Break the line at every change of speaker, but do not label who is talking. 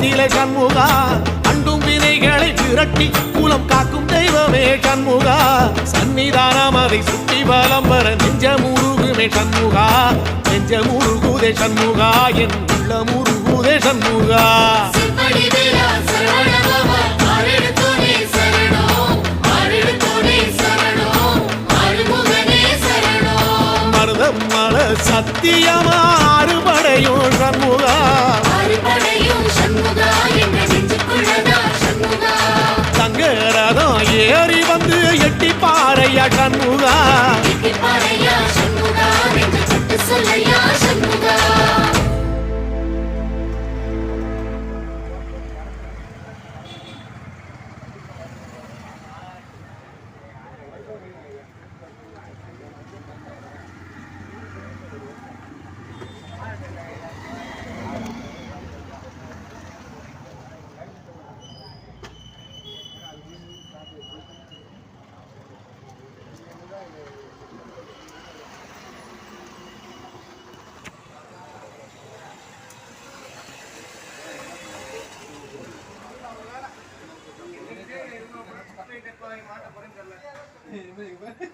நிலை சண்முகா அண்டும் வினைகளை விரட்டி குலம் காக்கும் தெய்வமே சண்முகா சன்னிதானம் அதை சுற்றி பலம் வர நெஞ்சமுருகுமே சண்முகா நெஞ்சமுருகுதே சண்முகா என் உள்ள முருகுதே சண்முகா மருதம் மல சத்தியமா அறுபடையும் சண்முகா தங்கரதம் ஏறி வந்து எட்டி பாறையா சண்முகா மாட்ட போறேன்னு தெரியல